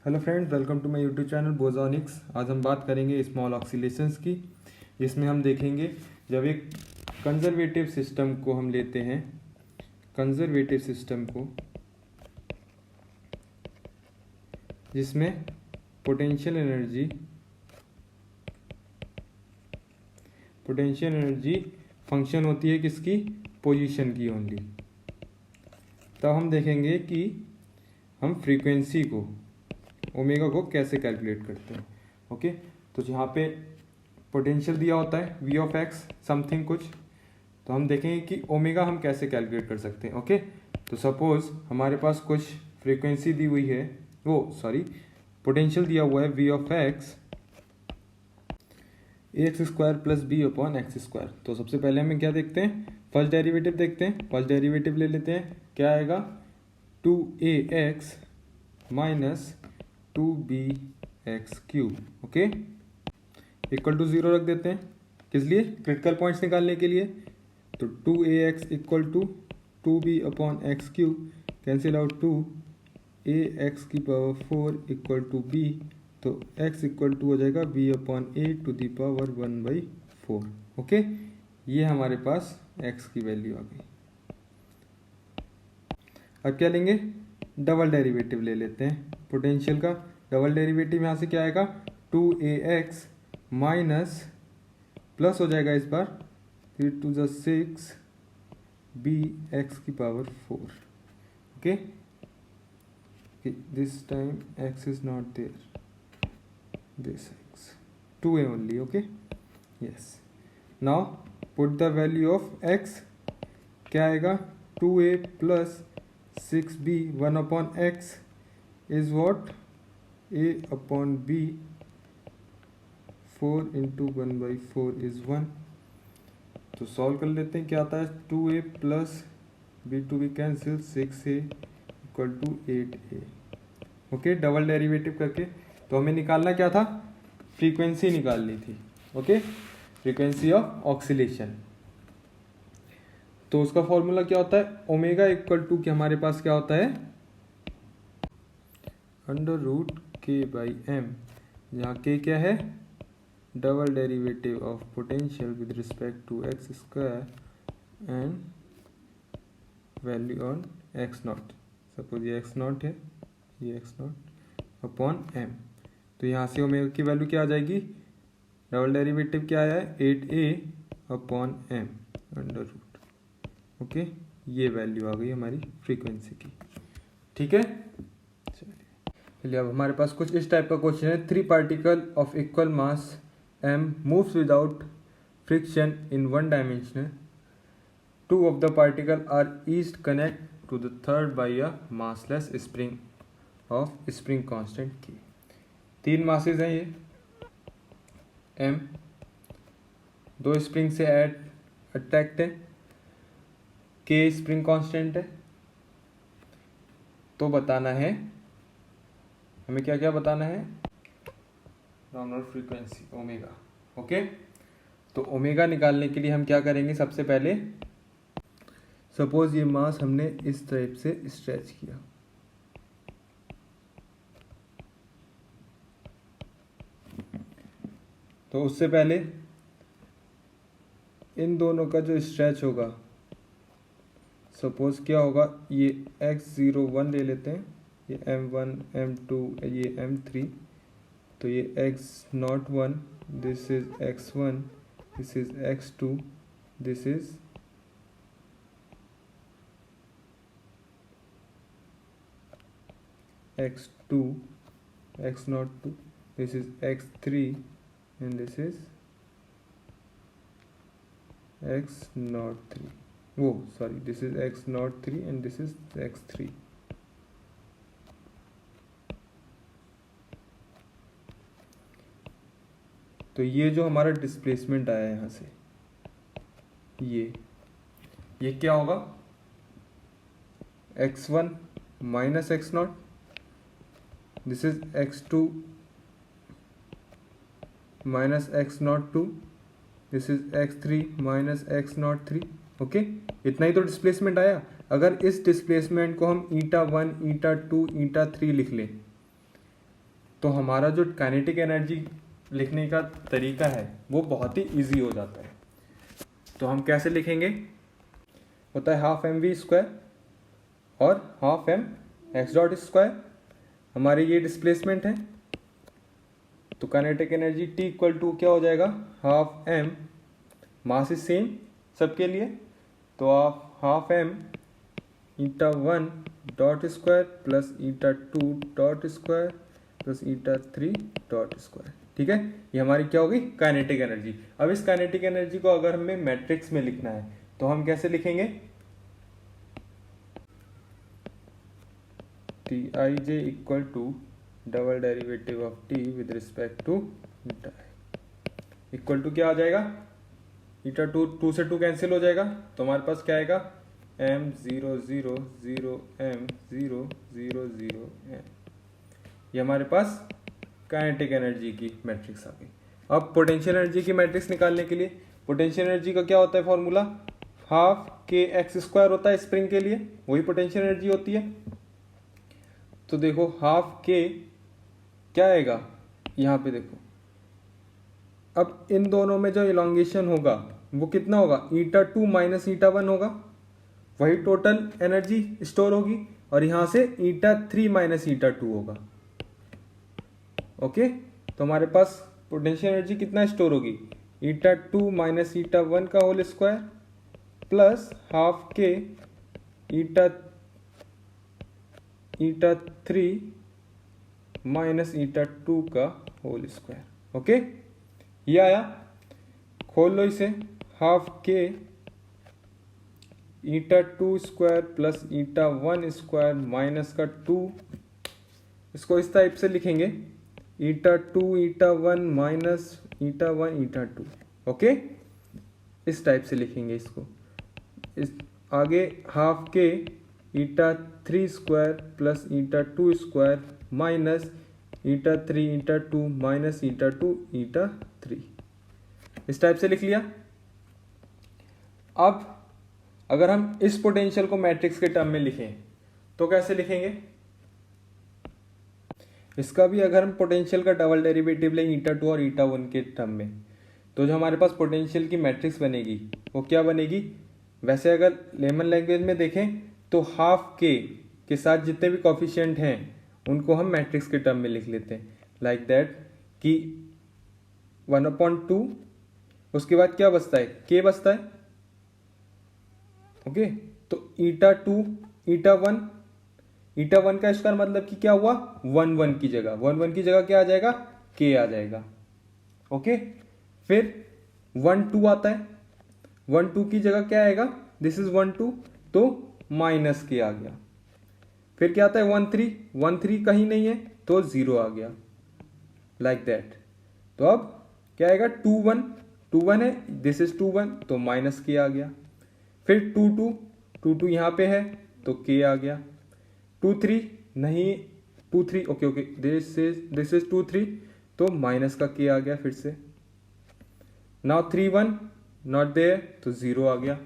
Hello friends, welcome to my YouTube channel Bozonics. आज हम बात करेंगे स्मॉल ऑक्सीलेशंस की। इसमें हम देखेंगे जब एक कंजर्वेटिव सिस्टम को हम लेते हैं, कंजर्वेटिव सिस्टम को जिसमें पोटेंशियल एनर्जी फंक्शन होती है किसकी, पोजीशन की ओनली। तब हम देखेंगे कि हम फ्रीक्वेंसी को, ओमेगा को कैसे कैलकुलेट करते हैं। ओके, तो यहाँ पे पोटेंशियल दिया होता है v ऑफ एक्स समथिंग कुछ, तो हम देखेंगे कि ओमेगा हम कैसे कैलकुलेट कर सकते हैं। ओके, तो सपोज हमारे पास कुछ फ्रीक्वेंसी दी हुई है, पोटेंशियल दिया हुआ है v of x x square plus b upon x square. तो सबसे पहले हमें क्या देखते हैं, फर्स्ट डेरिवेटिव देखते हैं। फर्स्ट डेरिवेटिव ले लेते हैं, क्या आएगा 2ax minus 2bx cube. Okay, equal to 0 रख देते हैं, किस लिए, क्रिटिकल पॉइंट्स निकालने के लिए। तो 2ax equal to 2b upon x cube, cancel out 2ax की पावर 4 इक्वल टू b, तो x इक्वल टू हो जाएगा b upon a to the power 1/4। Okay, ये हमारे पास x की वैल्यू आ गई। अब क्या लेंगे, डबल डेरिवेटिव ले लेते हैं पोटेंशियल का। डबल डेरिवेटिव यहाँ से क्या आएगा 2ax माइनस प्लस हो जाएगा इस बार 3 to the 6 bx की power 4। Okay, this time x is not there, this x 2a only। okay, yes, now put the value of x, क्या आएगा 2a plus 6b 1 upon x is what, a upon b, 4 into 1/4 is 1। तो solve कर लेते हैं, क्या आता है 2a plus b to b cancel, 6a equal to 8a। Okay, double derivative करके तो हमें निकालना क्या था, फ्रीक्वेंसी निकालनी थी। Okay, frequency of oscillation. तो उसका फॉर्मूला क्या होता है, ओमेगा इक्वल टू के हमारे पास क्या होता है √k/m, जहाँ k क्या है, double derivative of potential with respect to x square and value on x naught. Suppose ये एक्स नॉट है, ये एक्स नॉट अपॉन m। तो यहाँ से ओमेगा की वैल्यू क्या आ जाएगी, डबल डेरिवेटिव क्या आया है 8a upon m under root. Okay, ये वैल्यू आ गई हमारी फ्रीक्वेंसी की। ठीक है, चलिए अब हमारे पास कुछ इस टाइप का क्वेश्चन है। 3 particle of equal mass m moves without friction in 1 dimension. 2 of the particle are each connect to the third by a massless spring of spring constant k। 3 masses हैं ये m, 2 स्प्रिंग से attacked है, k spring constant है। तो बताना है हमें, क्या क्या बताना है, नॉर्मल फ्रीक्वेंसी ओमेगा। ओके, तो ओमेगा निकालने के लिए हम क्या करेंगे, सबसे पहले सपोज ये मास हमने इस टाइप से स्ट्रेच किया, तो उससे पहले इन दोनों का जो स्ट्रेच होगा, सपोज क्या होगा, ये x01 ले लेते हैं, ये m1 m2 ये m3, तो ये x01, this is x1, this is x2, this is x2, x02, this is x3 and this is x03, this is x03 and this is x3। तो ये जो हमारा डिस्प्लेसमेंट आया है यहाँ से, ये क्या होगा, x1 minus x0, this is x2 minus x02, this is x3 minus x03। Okay, इतना ही तो डिस्प्लेसमेंट आया। अगर इस डिस्प्लेसमेंट को हम ईटा 1 ईटा 2 ईटा 3 लिख लें, तो हमारा जो काइनेटिक एनर्जी लिखने का तरीका है वो बहुत ही इजी हो जाता है। तो हम कैसे लिखेंगे, होता है हाफ एम वी स्क्वायर और half m x dot square, हमारी ये डिस्प्लेसमेंट है। तो kinetic energy T equal to क्या हो जाएगा, half m, mass is same सबके लिए, तो आप half m eta 1 dot square plus eta 2 dot square plus eta 3 dot square. ठीक है, ये हमारी क्या होगी, काइनेटिक एनर्जी। अब इस काइनेटिक एनर्जी को अगर हमें मैट्रिक्स में लिखना है तो हम कैसे लिखेंगे, T I J equal to double derivative of T with respect to eta equal to क्या आ जाएगा, ईटा 2 से 2 कैंसिल हो जाएगा, तो हमारे पास क्या आएगा, m 0 0 0 m 0 0 0 m। ये हमारे पास काइनेटिक एनर्जी की मैट्रिक्स आ गई। अब पोटेंशियल एनर्जी की मैट्रिक्स निकालने के लिए पोटेंशियल एनर्जी का क्या होता है फॉर्मूला, हाफ के एक्स स्क्वायर होता है स्प्रिंग के लिए, वही पोटेंशियल एनर्जी होती है। तो देखो हाफ के क्या आएगा, यहाँ पे देखो, अब इन दोनों में जो इलॉन्गेशन होगा वो कितना होगा, ईटा 2 माइनस ईटा 1 होगा, वही टोटल एनर्जी स्टोर होगी, और यहाँ से ईटा 3 माइनस ईटा 2 होगा। ओके, तो हमारे पास पोटेंशियल एनर्जी कितना स्टोर होगी, ईटा 2 माइनस ईटा 1 का होल स्क्वायर प्लस हाफ के ईटा 3 माइनस ईटा 2 का होल स्क्वायर। ओके, ये आया, खोल लो इसे, हाफ के eta 2 square plus eta 1 square minus का 2, इसको इस टाइप से लिखेंगे, eta 2 eta 1 minus eta 1 eta 2। Okay, इस टाइप से लिखेंगे इसको। इस आगे हाफ के eta 3 square plus eta 2 square minus eta 3 eta 2 minus eta 2 eta 3, इस टाइप से लिख लिया। अब अगर हम इस पोटेंशियल को मैट्रिक्स के टर्म में लिखें तो कैसे लिखेंगे, इसका भी अगर हम पोटेंशियल का डबल डेरिवेटिव लें ईटा 2 और ईटा 1 के टर्म में, तो जो हमारे पास पोटेंशियल की मैट्रिक्स बनेगी वो क्या बनेगी, वैसे अगर लेमन लैंग्वेज में देखें तो हाफ के साथ जितने भी कॉफिशिएंट हैं उनको हम मैट्रिक्स के टर्म में लिख लेते हैं, लाइक दैट कि 1/2, उसके बाद क्या बचता है, के बचता है। ओके, तो ईटा 2 ईटा 1 का स्क्वायर मतलब कि क्या हुआ, 1 की जगह क्या आ जाएगा, के आ जाएगा। ओके, फिर 1 2 आता है, 1 2 की जगह क्या आएगा, दिस इज 1 2, तो माइनस के आ गया। फिर क्या आता है 1 3 कहीं नहीं है तो 0 आ गया, लाइक दैट। तो अब क्या आएगा, 2 1 है, दिस इज 2 1, तो माइनस के आ गया। फिर 2 2 यहाँ पे है तो के आ गया। 2 3 नहीं, 2 3 ओके, दिस इज 2 3, तो माइनस का के आ गया फिर से। नाउ 3 1 नॉट देयर, तो 0 आ गया।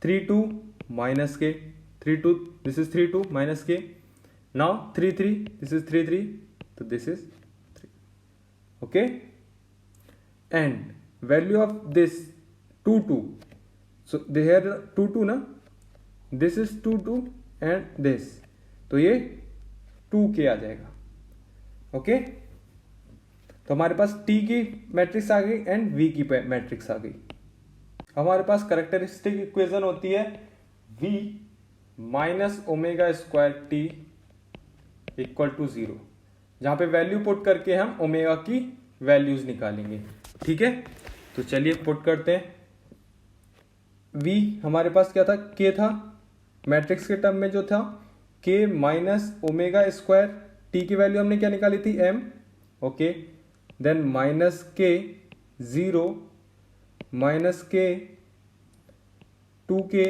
3 2 minus k, 3 2 this is 3 2 minus k. Now 3 3 this is 3 3, तो this is 3। Okay, and value of this 2 2, so there 2 2 ना, दिस इज 2 2 एंड दिस, तो ये 2 के आ जाएगा। ओके, तो हमारे पास T की मैट्रिक्स आ गई एंड V की मैट्रिक्स आ गई। हमारे पास कैरेक्टरिस्टिक इक्वेशन होती है V minus omega square T equal to 0, जहां पे वैल्यू पुट करके हम ओमेगा की वैल्यूज निकालेंगे। ठीक है, तो चलिए पुट करते हैं। V हमारे पास क्या था, K था, मैट्रिक्स के टर्म में जो था K minus omega square, T की वैल्यू हमने क्या निकाली थी, M। Okay, then minus k 0 minus के 2k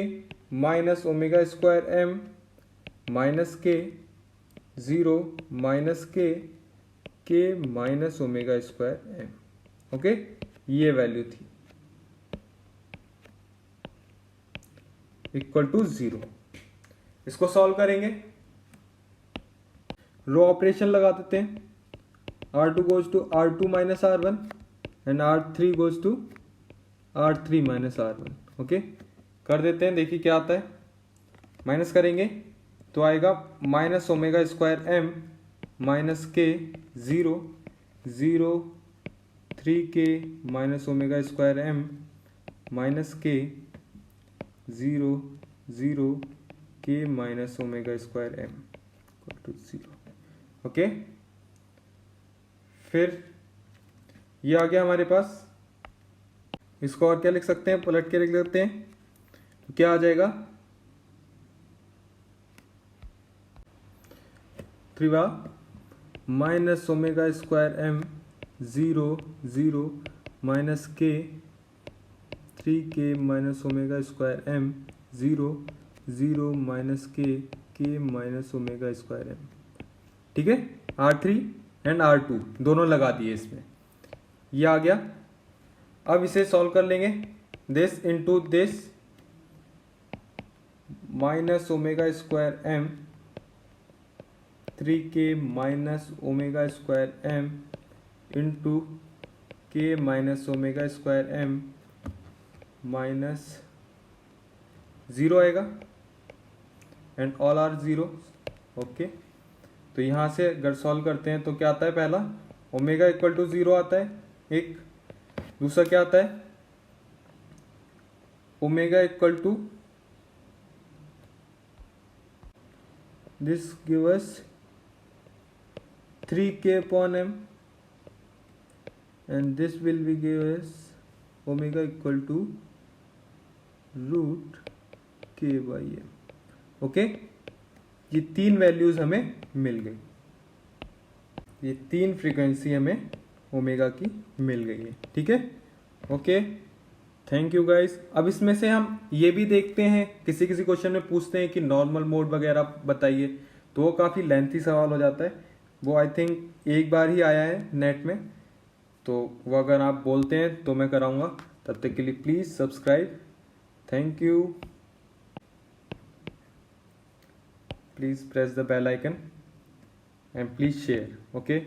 minus omega square M minus k 0 minus k minus omega square M। Okay, ये वैल्यू थी इक्वल टू 0। इसको सॉल्व करेंगे, रो ऑपरेशन लगा देते हैं। R2 goes to R2 minus R1 and R3 goes to R3 minus R1. Okay, कर देते हैं, देखिए क्या आता है. माइनस करेंगे तो आएगा minus omega square M minus k 0 0 3k minus omega square M minus k 0 0 k minus omega square m equal to 0. Okay, फिर ये आ गया हमारे पास. इसको और क्या लिख सकते हैं, पलट के लिख लेते हैं. तो क्या आ जाएगा, 3 minus omega square m 0 0 minus k 3k minus omega square m 0 0 minus k minus omega square m. ठीक है, R3 एंड R2 दोनों लगा दिए इसमें, ये आ गया. अब इसे सॉल्व कर लेंगे. This into this minus omega square M 3k minus omega square M into K minus omega square M minus 0 आएगा एंड ऑल आर 0. ओके, तो यहाँ से अगर सॉल्व करते हैं तो क्या आता है, पहला ओमेगा इक्वल टू 0 आता है एक. दूसरा क्या आता है, omega equal to this give us 3k upon m and this will be give us omega equal to root k by m. Okay, ये तीन वैल्यूज हमें मिल गई, ये तीन फ्रीक्वेंसी हमें ओमेगा की मिल गई है. ठीक है, ओके, थैंक यू गाइस. अब इसमें से हम ये भी देखते हैं, किसी किसी क्वेश्चन में पूछते हैं कि नॉर्मल मोड वगैरह बताइए, तो वो काफ़ी लेंथी सवाल हो जाता है. वो आई थिंक एक बार ही आया है नेट में, तो वो अगर आप बोलते हैं तो मैं कराऊंगा. तब तक के लिए please subscribe. Thank you. Please press the bell icon and please share. Okay.